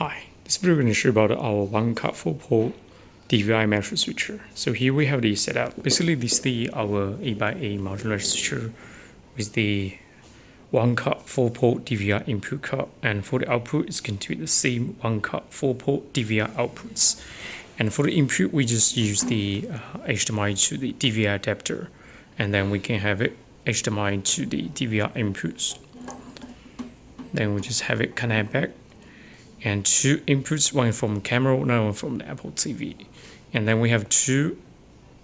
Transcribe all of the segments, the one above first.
Hi, this video is going to show about our 1-cut 4-port DVI matrix switcher. So here we have the setup. Basically, this is our 8x8 modular switcher with the 1-cut 4-port DVI input cut, and for the output, it's going to be the same 1-cut 4-port DVI outputs. And for the input, we just use the HDMI to the DVI adapter, and then we can have it HDMI to the DVI inputs. Then we just have it connect back. And two inputs, one from camera, another one from the Apple TV. And then we have two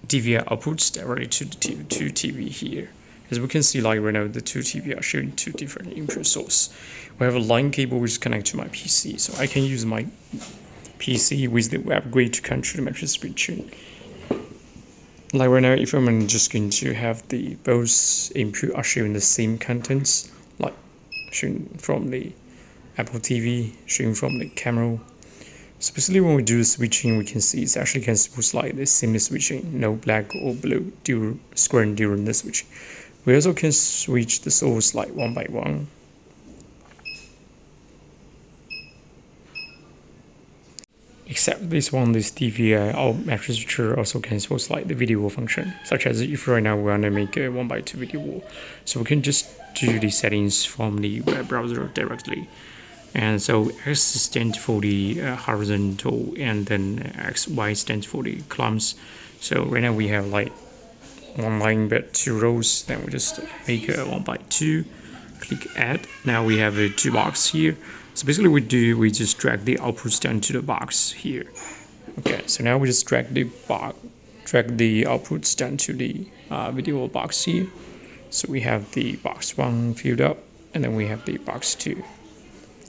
DVI outputs directly to the two TV here. As we can see, like right now, the two TV are showing two different input sources. We have a line cable which is connected to my PC, so I can use my PC with the web GUI to control the matrix switching. Like right now, if I'm just going to have the both input are showing the same contents, like showing from the Apple TV, showing from the camera. So basically when we do the switching, we can see it's actually can support like the seamless switching, no black or blue screen during the switching. We also can switch the source like one by one. Except this one, this DVI or matrix switcher also can support like the video wall function, such as if right now we want to make a 1x2 video wall. So we can just do the settings from the web browser directly. And so X stands for the horizontal, and then Y stands for the columns. So right now we have like one line but two rows. Then we just make a 1x2, click add. Now we have a two box here. So basically we just drag the outputs down to the box here. Okay, so now we just drag the outputs down to the video box here. So we have the box 1 filled up, and then we have the box 2.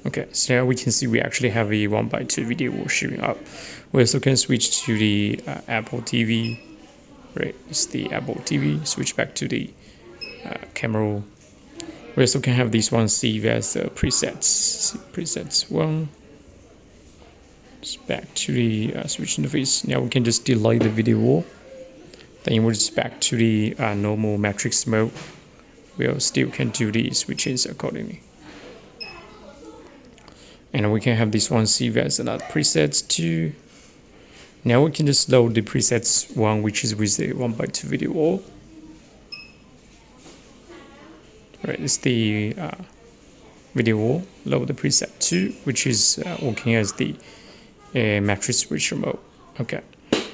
Okay, so now we can see we actually have a 1x2 video wall showing up. We also can switch to the Apple TV. Right, it's the Apple TV. Switch back to the camera. We also can have this one save as presets. Presets 1. Just back to the switch interface. Now we can just delay the video wall. Then we're just back to the normal matrix mode. We still can do the switches accordingly. And we can have this one save as another presets 2. Now we can just load the presets 1, which is with the 1x2 video wall. Right, it's the video wall. Load the preset 2, which is working as the matrix switcher mode. Okay,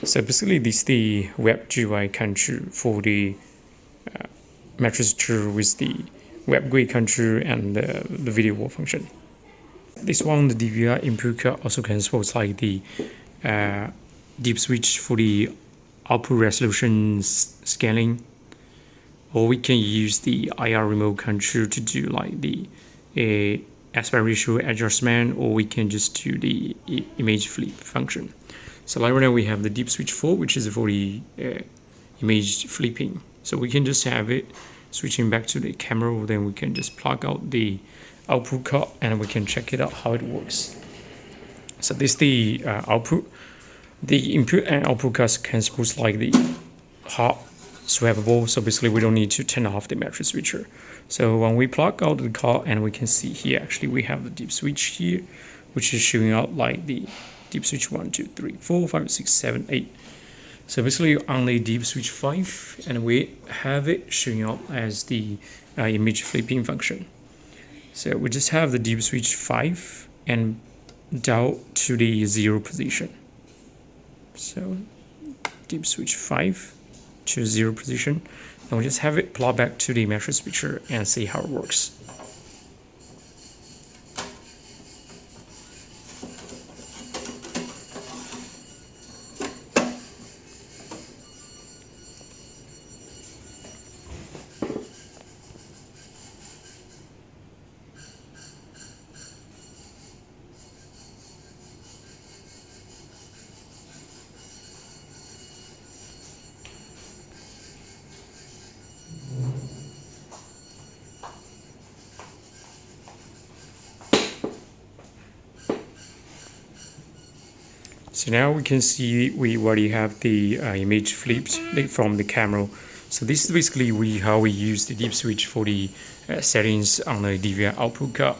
so basically this is the web GUI control for the matrix switcher with the web GUI control and the video wall function. This one, the DVI input cut, also can support like the deep switch for the output resolution scaling, or we can use the IR remote control to do like the aspect ratio adjustment, or we can just do the image flip function. So like right now we have the deep switch 4, which is for the image flipping. So we can just have it switching back to the camera, then we can just plug out the output cut and we can check it out how it works. So this is the output. The input and output cuts can support like the hot swappable, so basically we don't need to turn off the matrix switcher. So when we plug out the cut, and we can see here actually we have the deep switch here, which is showing out like the deep switch 1, 2, 3, 4, 5, 6, 7, 8. So basically on the deep switch 5, and we have it showing up as the image flipping function. So we just have the deep switch 5 and down to the 0 position. So deep switch 5 to 0 position, and we just have it plug back to the matrix switcher and see how it works. So now we can see we already have the image flipped from the camera. So this is basically how we use the deep switch for the settings on the DVI output cut.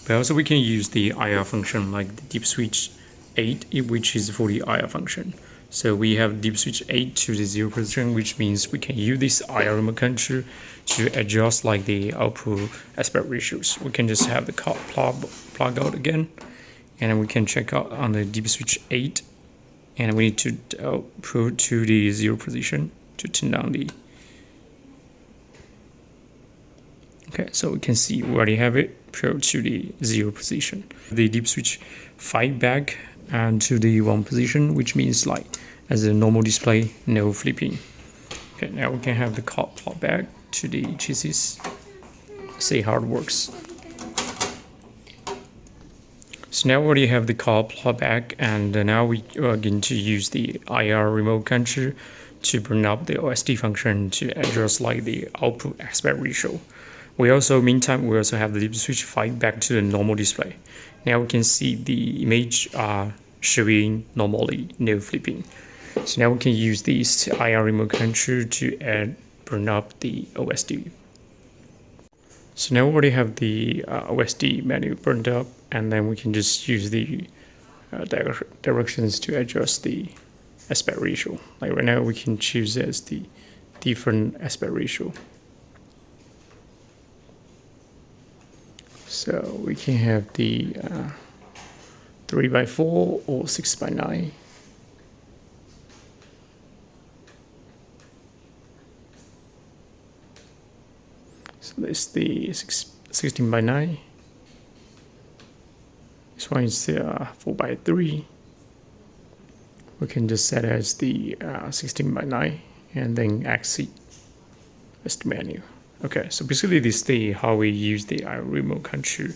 But also we can use the IR function like the deep switch 8, which is for the IR function. So we have deep switch 8 to the 0 position, which means we can use this IR remote control to adjust like the output aspect ratios. We can just have the card plug out again, and then we can check out on the deep switch 8, and we need to output to the 0 position to turn down the. Okay, so we can see we already have it put to the 0 position. The deep switch 5 back and to the 1 position, which means like as a normal display, no flipping. Okay, now we can have the card plug back to the chassis. See how it works. So now we already have the card plug back, and now we are going to use the IR remote control to bring up the OSD function to adjust like the output aspect ratio. Meantime, we also have the deep switch 5 back to the normal display. Now we can see the image showing normally, no flipping. So now we can use this IR remote control to bring up the OSD. So now we already have the OSD menu burned up, and then we can just use the directions to adjust the aspect ratio. Like right now we can choose as the different aspect ratio. So we can have the 3x4 or 6x9. So this is the 16x9. This one is 4x3. We can just set as the 16x9 and then exit as the menu. Okay, so basically this is the how we use the remote control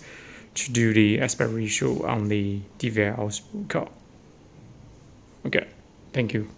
to do the aspect ratio on the DVI output card. Okay, thank you.